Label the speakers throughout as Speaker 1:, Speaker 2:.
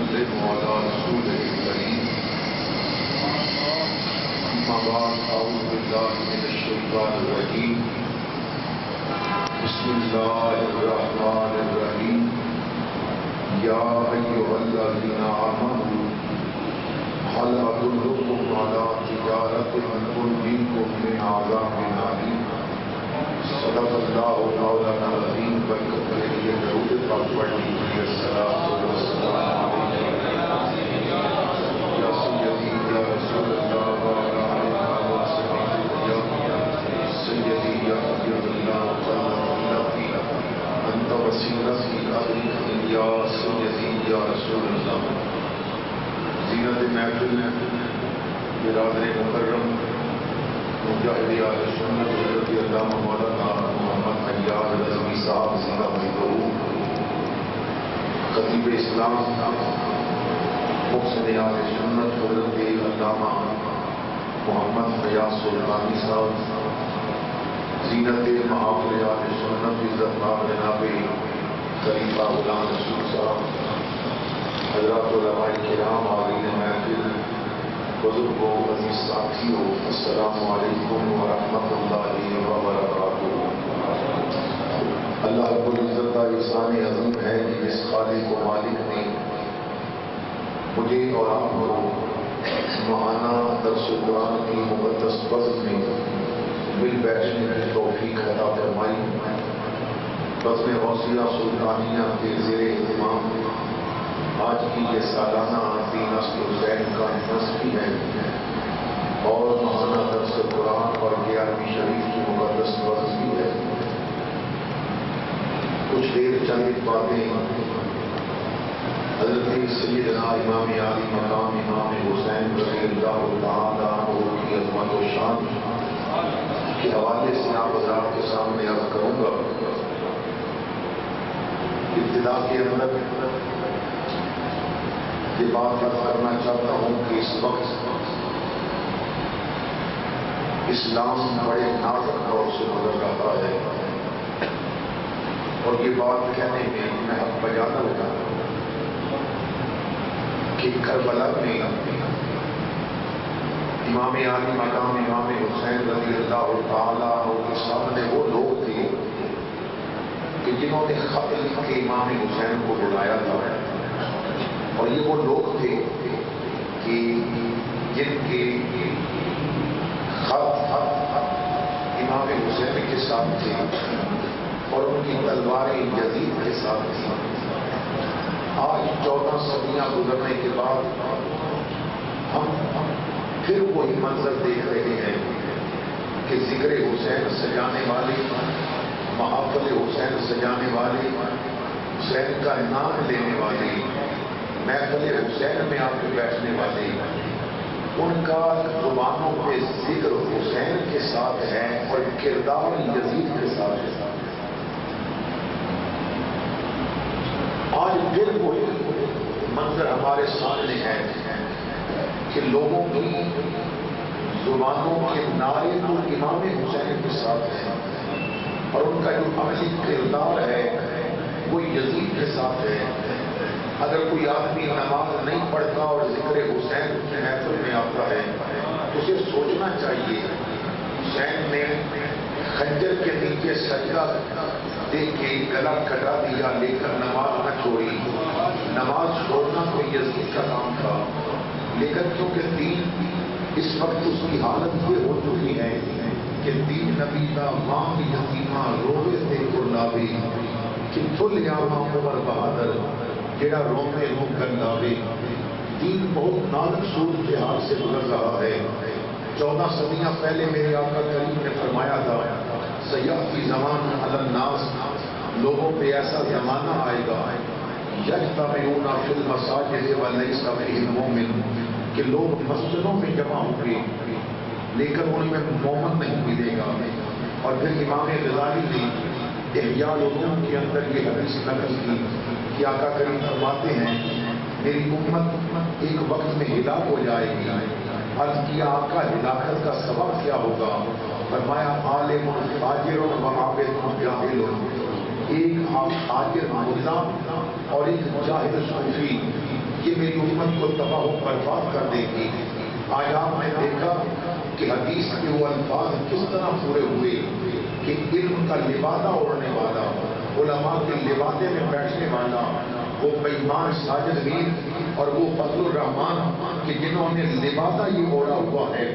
Speaker 1: وسلم على رسوله الكريم أما بعد أعوذ بالله من الشيطان الرجيم بسم الله الرحمن الرحيم يا أيها الذين آمنوا هل أدلكم على تجارة تنجيكم من عذاب أليم صدق الله مولانا العظيم برکت لیے درود پاک پڑھنے کی الصلاۃ والسلام علیکم یا سیدی یا رسول اللہ وعلی آلہ وصحبہ سیدی یا حبیب اللہ تعالی انت وسیلتی یا سیدی یا رسول اللہ. زینت محفل برادر مکرم مجاہد اہل سنت حضرت علامہ مولانا محمد حیات رضوی صاحب زندہ بہت خطیب اسلام محسن اہل سنت حضرت علامہ محمد فیاض سلطانی صاحب زینت محافل اہل سنت عزت مآب جناب خلیفہ غلام رسول صاحب حضرات علماء کرام حاضرین محفل بزرگوں عزیز ساتھیوں السلام علیکم ورحمۃ اللہ وبرکاتہ. اللہ رب العزت کا احسان عظیم ہے کہ اس خالق و مالک نے مجھے اور آپ کو ماہانہ درس قرآن کی مقدس بزم میں مل بیٹھنے کی توفیق عطا فرمائی. بزم غوثیہ سلطانیہ کے زیر اہتمام آج کی یہ سالانہ دین اصل حسین کا نصفی ہے اور ماہانہ درس قرآن اور 11ویں شریف کی مقدس بزم بھی ہے. کچھ دیر چند باتیں حضرت سیدنا امام عالی مقام امام حسین رضی اللہ تعالیٰ عنہ کی عظمت و شان کے حوالے سے آپ حضرات کے سامنے عرض کروں گا. ابتدا کے اندر یہ بات کرنا چاہتا ہوں کہ اس وقت اسلام بڑے نازک دور سے گزر رہا ہے اور یہ بات کہنے میں میں حق بجانا لگا کہ کربلا میں امام عالی مقام امام حسین رضی اللہ تعالیٰ کے سامنے وہ لوگ تھے کہ جنہوں نے خط لکھ کے امام حسین کو بلایا تھا اور یہ وہ لوگ تھے کہ جن کے خط امام حسین کے ساتھ تھے اور ان کی تلواریں یزید کے ساتھ تھیں. آج 14 صدیاں گزرنے کے بعد ہم پھر وہی منظر دیکھ رہے ہیں کہ ذکر حسین سجانے والے محافل حسین سجانے والے حسین کا نام لینے والے محفل حسین میں آ کے بیٹھنے والے ان کا زبانوں پہ ذکر حسین کے ساتھ ہے اور کردار یزید کے ساتھ ہے. آج پھر وہی منظر ہمارے سامنے ہے کہ لوگوں کی زبانوں کے نعرے تو امام حسین کے ساتھ ہیں اور ان کا جو عملی کردار ہے وہ یزید کے ساتھ ہے. اگر کوئی آدمی نماز نہیں پڑھتا اور ذکر حسین کے محفل میں آتا ہے تو اسے سوچنا چاہیے حسین نے خنجر کے نیچے سجدہ دے کے گلا کٹا دیا لیکن نماز نہ چھوڑی. نماز چھوڑنا تو یزید کا کام تھا لیکن کیونکہ دین اس وقت اس کی حالت یہ ہو چکی ہے کہ دین نبی کا ماں یتیمہ روے سے قرلابی کہ تھل یا ماں عمر بہادر جڑا رومے رو کر لاوے. دین بہت نازک صورتحال سے گزر رہا ہے. 14 صدیاں پہلے میرے آقا کریم نے فرمایا تھا سیأتی زمان علی الناس لوگوں پہ ایسا زمانہ آئے گا یجتمعون فی المساجد ولیس فیہم مومن کہ لوگ مسجدوں میں جمع ہوں گے لیکن ان میں مومن نہیں ملے گا. اور پھر امام غزالی نے احیاء العلوم کے اندر یہ حدیث نقل کی کہ آقا کریم فرماتے ہیں میری امت ایک وقت میں ہلاک ہو جائے گی. عرض کیا آقا ہلاکت کا سبب کیا ہوگا؟ فرمایا عالم فاجر و عابد جاہل. ایک عاجر ملا اور ایک جاہل صوفی یہ میری امت کو تباہ و برباد کر دے گی. آج آپ نے دیکھا کہ حدیث کے وہ الفاظ کس طرح پورے ہوئے کہ علم کا لبادہ اوڑھنے والا، علماء کے لبادے میں بیٹھنے والا، وہ بےمان ساجد میر اور وہ فضل الرحمان کہ جنہوں نے لبادہ یہ اوڑھا ہوا ہے.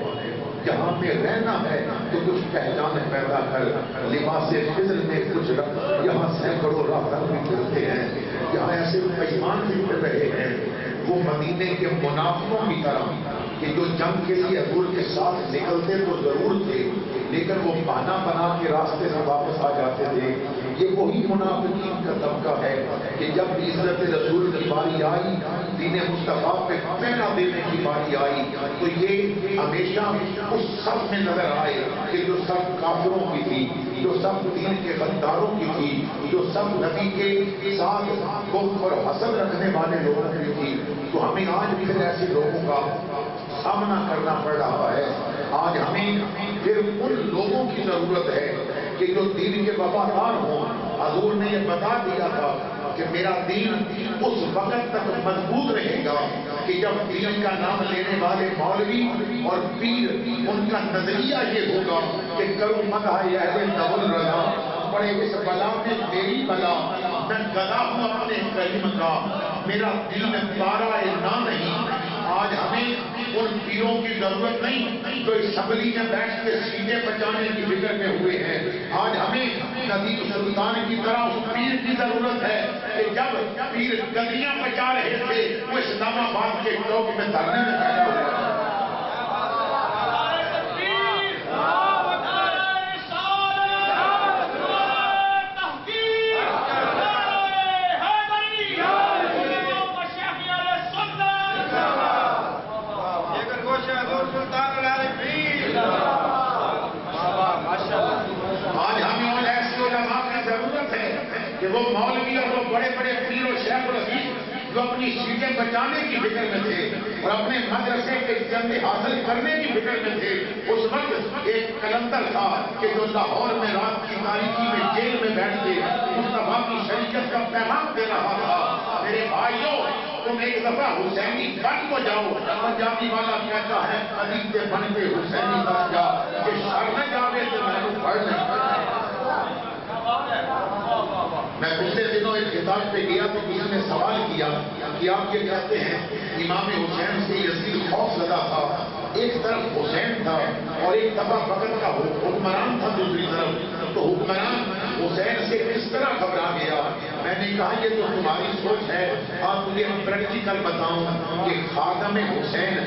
Speaker 1: جہاں پہ رہنا ہے تو کچھ پہچان پیدا کر، لباس خضر میں کچھ رکھ. یہاں سینکڑوں راہبر بھی پھرتے ہیں، یہاں ایسے بےمان بھی پھر رہے ہیں. وہ مدینے کے منافقوں کی طرح کہ جو جنگ کے لیے حضور کے ساتھ نکلتے تو ضرور تھے لیکن وہ بہانہ بنا کے راستے سے واپس آ جاتے تھے. یہ وہی منافقین کا طبقہ ہے کہ جب عزت رسول کی باری آئی، دین مصطفیٰ پہ پہنا دینے کی باری آئی تو یہ ہمیشہ اس صف میں نظر آئے کہ جو سب کافروں کی تھی، جو سب دین کے غداروں کی تھی، جو سب نبی کے ساتھ کفر اور حسد رکھنے والے لوگوں کی تھی. تو ہمیں آج پھر ایسے لوگوں کا سامنا کرنا پڑ رہا ہے. آج ہمیں پھر ان لوگوں کی ضرورت ہے کہ جو دین کے وفادار ہوں. حضور نے یہ بتا دیا تھا کہ میرا دین اس وقت تک مضبوط رہے گا کہ جب دین کا نام لینے والے مولوی اور پیر ان کا نظریہ یہ ہوگا کہ کروں مدح اہل نبل رضا، بڑے اس بلا میں میری بلا، میں گدا ہوں اپنے کریم کا، میرا دین پارا نہ نہیں. آج ہمیں ان پیروں کی ضرورت نہیں جو اسمبلی میں بیٹھ کے سیٹیں بچانے کی فکر میں ہوئے ہیں. آج ہمیں ندیم سلطان کی طرح اس پیر کی ضرورت ہے کہ جب پیر گدیاں بچا رہے تھے وہ اسلام آباد کے چوک میں دھرنے میں بیٹھا ہوا ہے. کہ وہ مولوی اور وہ بڑے بڑے پیر و شیخ الحدیث جو اپنی سیٹیں بچانے کی فکر میں تھے اور اپنے مدرسے کے جنگ حاصل کرنے کی فکر میں تھے. اس وقت ایک کلندر تھا کہ جو لاہور میں رات کی تاریکی میں جیل میں بیٹھ کے مصطفیٰ کی شریعت کا پیغام دے رہا تھا. میرے بھائیوں، تم ایک دفعہ حسینی بن کو جاؤ. پنجابی والا کہتا ہے علی کے بن کے حسینی بن جا، کہ شر نہ جاوے تو میں نے پڑھ نہیں. میں پچھلے دنوں ایک کتاب پہ گیا تو کسی نے سوال کیا کہ آپ یہ کہتے ہیں امام حسین سے یزید خوف زدہ تھا. ایک طرف حسین تھا اور ایک دفعہ وقت کا حکمران تھا دوسری طرف، تو حکمران حسین سے کس طرح گھبرا گیا. میں نے کہا یہ تو تمہاری سوچ ہے. آپ مجھے پریکٹیکل بتاؤں کہ خادم حسین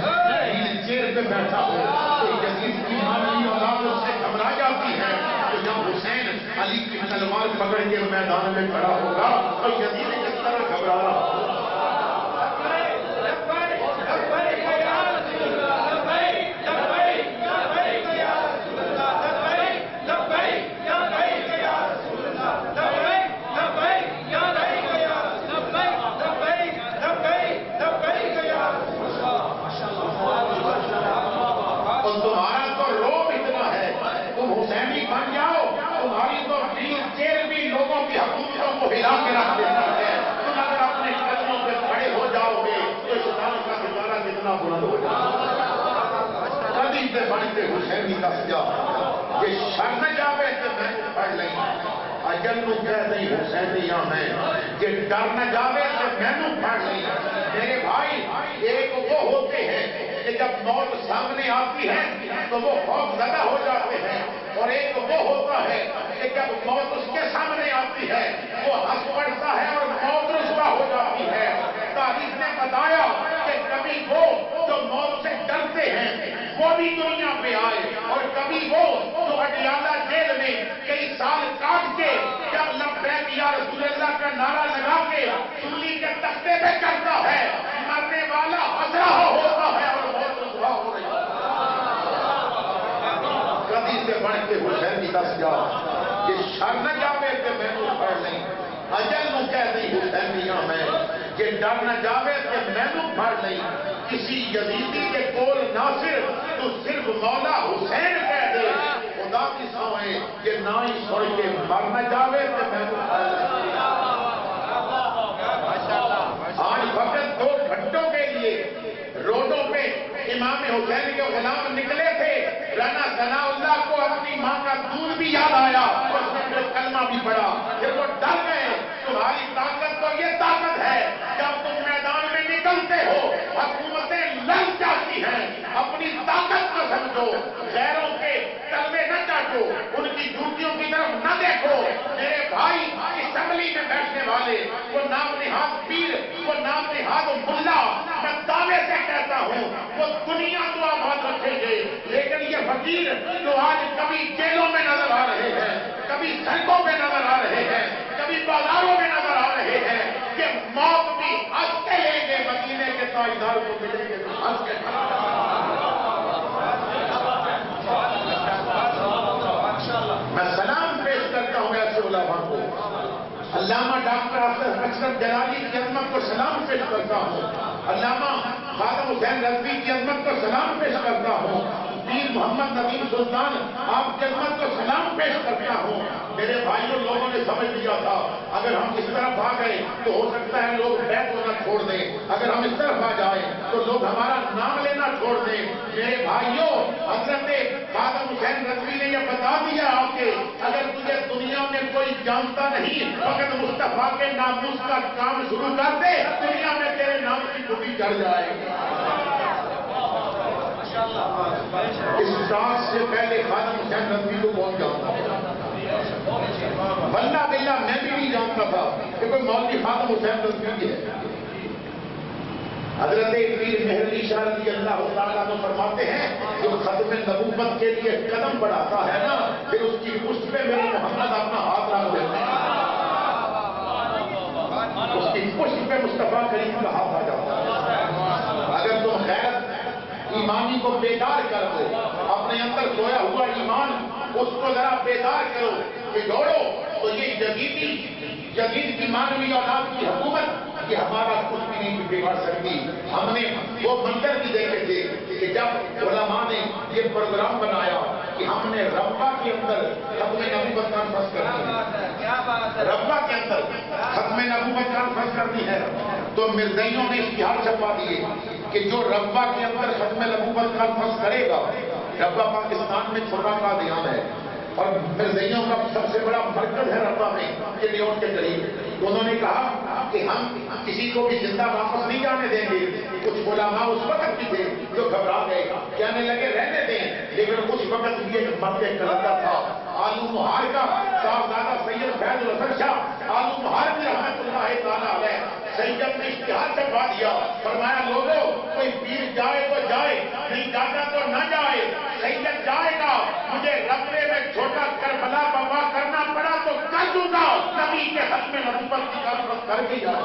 Speaker 1: چیئر پہ بیٹھا ہو تو یزید کی مالی اولاد اس سے گھبرا جاتی ہے. تو جب حسین علی کی تلوار پکڑ کے میدان میں کھڑا ہوگا تو یزید کس طرح گھبرا رہا ہوگا. بنتے حسینی کا سجا یہ شر نہ جاوے تو میں پڑھ لیں. اجل نو کہہ دیں حسینیاں میں کہ ڈر نہ جاوے تو میں نو پڑھ لیں. میرے بھائی، ایک وہ ہوتے ہیں کہ جب موت سامنے آتی ہے تو وہ خوف زدہ ہو جاتے ہیں، اور ایک وہ ہوتا ہے کہ جب موت اس کے سامنے آتی ہے وہ ہنس پڑتا ہے اور موت رسوا ہو جاتی ہے. تاریخ نے بتایا کہ کبھی وہ جو موت سے ڈرتے ہیں وہ بھی دنیا پہ آئے، اور کبھی وہ جو اڈیالہ جیل میں کئی سال کاٹ کے جب لبیک یا رسول اللہ کا نعرہ لگا کے سلی کے تختے پہ چڑھتا ہے، مرنے والا ہنس رہا ہوتا ہے اور بہت رسوا ہو رہی ہے. کبھی سے بڑھ کے حسینی دس جا کہ شر نہ جاوے کہ میں نے پڑھ لیں. اجل نو کہہ دی حسینیاں میں کہ ڈر نہ جاوے کہ میں نے پڑھ لیں. کسی یزیدی کے کول ناصر تو صرف مولا حسین کہہ دے. خدا کی سوئے کہ نہ ہی سوئے کے مر نہ جاوے کہ میں نے پڑھ لیں. آج وقت 2 گھنٹوں حسین کے غلام نکلے تھے، رانا ثناء اللہ کو اپنی ماں کا دودھ بھی یاد آیا اور اس نے پھر کلمہ بھی پڑھا، پھر وہ ڈر گئے۔ تمہاری طاقت تو یہ طاقت ہے، جب تم میدان میں نکلتے ہو حکومتیں لڑ جاتی ہیں، اپنی طاقت کو سمجھو، غیروں کے تلوے نہ چاٹو، ان کی ڈیوٹیوں کی طرف نہ دیکھو۔ میرے بھائی اسمبلی میں بیٹھنے والے، وہ نام نہاد پیر، وہ نام نہاد ملا، میں دعوے سے کہتا ہوں وہ دنیا تو آباد رکھیں گے، لیکن یہ فقیر جو آج کبھی جیلوں میں نظر آ رہے ہیں، کبھی سڑکوں پہ نظر آ رہے ہیں، کبھی بازاروں میں نظر آ رہے ہیں، کہ موت بھی ہنس کے لیں گے، مدینے کے تاجدار کو ملیں گے ہنس کے۔ میں سلام پیش کرتا ہوں ایسے علماء کو، علامہ ڈاکٹر اشرف جلالی کی عظمت کو سلام پیش کرتا ہوں، علامہ خادم حسین رضوی کی عظمت کو سلام پیش کرتا ہوں، پیر محمد ندیم سلطان آپ کی عظمت کو سلام پیش کرتا ہوں۔ میرے بھائیوں، لوگوں نے سمجھ لیا تھا اگر ہم اس طرف آ گئے تو ہو سکتا ہے لوگ بیت ہونا چھوڑ دیں، اگر ہم اس طرف آ جائیں تو لوگ ہمارا نام لینا چھوڑ دیں۔ میرے بھائیوں، حضرت خادم حسین رضوی نے یہ بتا دیا آپ کے اگر تجھے دنیا میں کوئی جانتا نہیں، فقط مصطفیٰ کے ناموس کا کام شروع کر دے، دنیا میں تیرے نام کی چھٹی چڑھ جائے گی۔ اس ٹاس سے پہلے خادم حسین رضوی کو کون جانتا تھا؟ واللہ باللہ میں بھی نہیں جانتا تھا کہ کوئی مولوی خادم حسین رضوی ہے۔ حضرت پیر مہر علی شاہ رضی اللہ تعالیٰ عنہ فرماتے ہیں جو ختم نبوت کے لیے قدم بڑھاتا ہے نا، پھر اس کی پشت پہ میرے محمد اپنا ہاتھ رکھ دیتے ہیں، اس کی پشت پہ مصطفیٰ کریم کا ہاتھ آ جاتا ہے۔ اگر تم غیرت ایمانی کو بیدار کر دو، اپنے اندر سویا ہوا ایمان اس کو ذرا بیدار کرو کہ دوڑو، تو یہ جدید کی مانوی اولاد کی حکومت یہ ہمارا کچھ بھی نہیں بگاڑ سکتی۔ ہم نے وہ منظر بھی دیکھے تھے کہ جب علماء نے یہ پروگرام بنایا کہ ہم نے ربا کے اندر ختم نبوت کانفرنس کرنی ہے، ربا کے اندر ختم نبوت کانفرنس کرنی ہے، تو مرزائیوں نے اشتہار چھپا دیے کہ جو ربا کے اندر ختم نبوت کانفرنس کرے گا، ربا پاکستان میں چھوٹا قادیان ہے اور مرزائیوں کا سب سے بڑا مرکز ہے ربا میں چلیون کے قریب، تو انہوں نے کہا کہ ہم کسی کو بھی زندہ واپس نہیں جانے دیں گے۔ کچھ علماء اس وقت بھی تھے جو گھبرا گئے، کہنے لگے رہنے دیں، لیکن اس وقت بھی ایک مرد کلندر تھا آلو مہار کا صاحبزادہ سید فیض الحسن شاہ آلو مہار کی رحمت اللہ تعالیٰ علیہ، سید نے اشتہار چھپا دیا، فرمایا لوگوں کوئی پیر جائے تو جائے، نہیں جاتا تو نہ جائے، سید جائے گا، مجھے رقبے میں چھوٹا کربلا بابا کرنا پڑا تو کر دوں گا، نبی کے حق میں نبوت کی کانفرنس کر کے جائے۔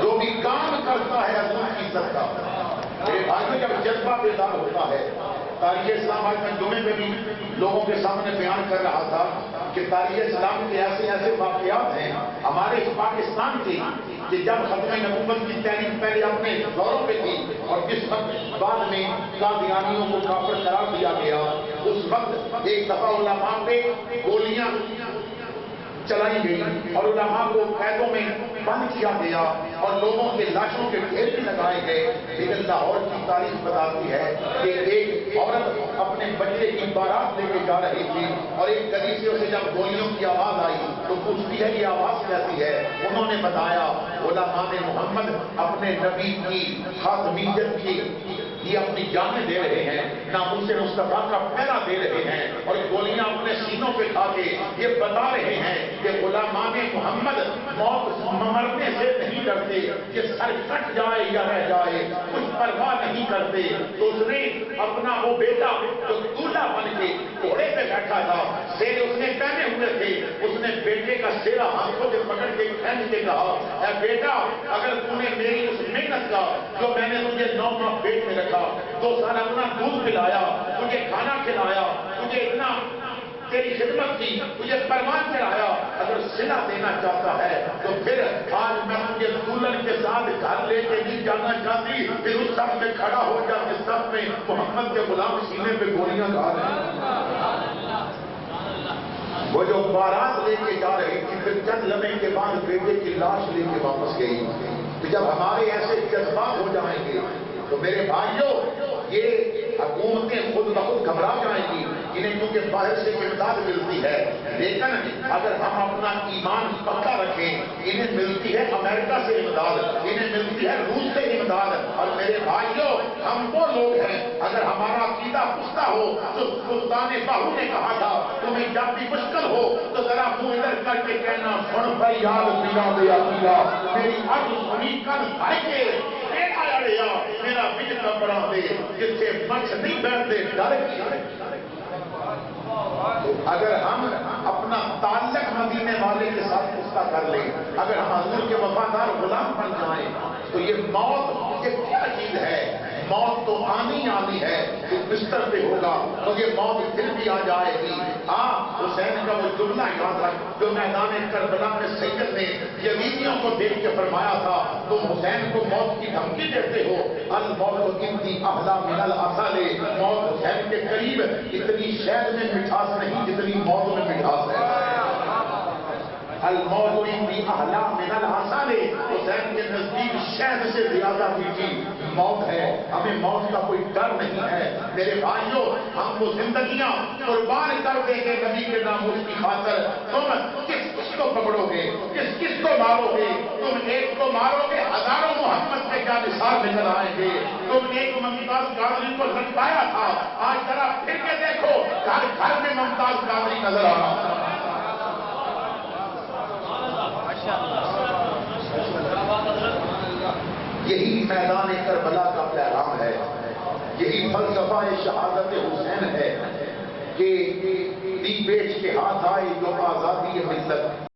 Speaker 1: جو بھی کام کرتا ہے اللہ کی عزت کا، میرے بھائی جب جذبہ بیدار ہوتا ہے، تاریخ اسلام آج میں جمعے میں بھی لوگوں کے سامنے بیان کر رہا تھا کہ تاریخ اسلام کے ایسے واقعات ہیں ہمارے پاکستان کے کہ جب ختم نبوت کی تحریک پہلے اپنے دوروں پہ تھی اور جس وقت بعد میں قادیانیوں کو کافر قرار دیا گیا، اس وقت ایک دفعہ علماء پہ گولیاں چلائی گئی اور علماء کو قیدوں میں بند کیا گیا اور لوگوں کے لاشوں کے ڈھیر بھی لگائے گئے، لیکن لاہور کی تاریخ بتاتی ہے کہ ایک عورت اپنے بچے کی بارات لے کے جا رہی تھی اور ایک کلیسیوں سے جب گولیوں کی آواز آئی تو پوچھتی ہے یہ آواز کیسی ہے، انہوں نے بتایا علماء محمد اپنے نبی کی خاتمیت کی یہ اپنی جانیں دے رہے ہیں، ناموس مصطفیٰ کا پہرا دے رہے ہیں اور گولیاں اپنے سینوں پہ کھا کے یہ بتا رہے ہیں کہ علماء محمد موت مرنے سے نہیں ڈرتے، کہ سر کٹ جائے یا رہ جائے کچھ پرواہ نہیں کرتے۔ تو اس نے اپنا وہ بیٹا جو دولہا بن کے گھوڑے پہ بیٹھا تھا، سیر اس نے پہنے ہوئے تھے، اس نے بیٹے کا سیرا ہاتھوں سے پکڑ کے کھینچ کے کہا اے بیٹا اگر تم نے میری اس محنت کا جو میں نے تجھے 9 ماہ پیٹ میں رکھا، 2 سال اپنا دودھ پلایا، تجھے کھانا کھلایا، تجھے اتنا تیری خدمت کی، تجھے پروان چڑھایا، اگر صلہ دینا چاہتا ہے تو پھر آج میں تجھے دلہن کے ساتھ گھر لے کے نہیں جانا چاہتی پھر اس صف میں کھڑا ہو جا جس صف میں محمد کے غلام سینے پہ گولیاں کھا رہے ہیں۔ وہ جو بارات لے کے جا رہی تھی پھر چند لمحے کے بعد بیٹے کی لاش لے کے واپس گئی۔ کہ جب ہمارے ایسے جذبات ہو جائیں گے تو میرے بھائیوں یہ حکومتیں خود بخود گھبرا جائیں گی، انہیں کیونکہ باہر سے امداد ملتی ہے، لیکن اگر ہم اپنا ایمان پکا رکھیں انہیں ملتی ہے امریکہ سے امداد، انہیں ملتی ہے روس سے امداد۔ اور میرے بھائیوں ہم وہ لوگ ہیں اگر ہمارا عقیدہ پختہ ہو تو سلطان باہو نے کہا تھا تمہیں جب بھی مشکل ہو تو ذرا منہ ادھر کر کے کہنا سن بھائی یاد دیا دیا دیا میری عرض سنی کر بھائی کے میرا بج کا بڑا دے جس سے مچھ نہیں بیٹھتے ڈر کی۔ اگر ہم اپنا تعلق مدینے والے کے ساتھ پختہ کر لیں، اگر ہم حضور کے وفادار غلام بن جائیں تو یہ موت یہ کیا چیز ہے؟ موت تو آنی ہے، جو بستر پہ ہوگا تو یہ موت پھر بھی آ جائے گی۔ ہاں حسین کا وہ جملہ یاد رکھ جو میدان کربلا میں سید نے یزیدیوں کو دیکھ کے فرمایا تھا تم حسین کو موت کی دھمکی دیتے ہو، الموت اتنی احلی من العسل، موت حسین کے قریب اتنی شہد میں مٹھاس نہیں جتنی موت میں مٹھاس ہے۔ الموت اتنی احلی من العسل، حسین کے نزدیک شہد سے زیادہ میٹھی موت ہے۔ ہمیں موت کا کوئی ڈر نہیں ہے میرے بھائیوں، ہم وہ زندگیاں قربان کر دیں گے نبی کے ناموس کی خاطر۔ تم کس کو پکڑو گے، کس کو مارو گے؟ تم ایک کو مارو گے ہزاروں محمد کے کیا مثال نظر آئیں گے۔ تم ایک ممتاز قادری کو لٹکایا تھا، آج ذرا پھر کے دیکھو ہر گھر میں ممتاز قادری نظر آ رہا ہے۔ یہی میدان کربلا کا پیغام ہے، یہی فلسفہ شہادت حسین ہے کہ دی بیچ کے ہاتھ آئے جو آزادی ملت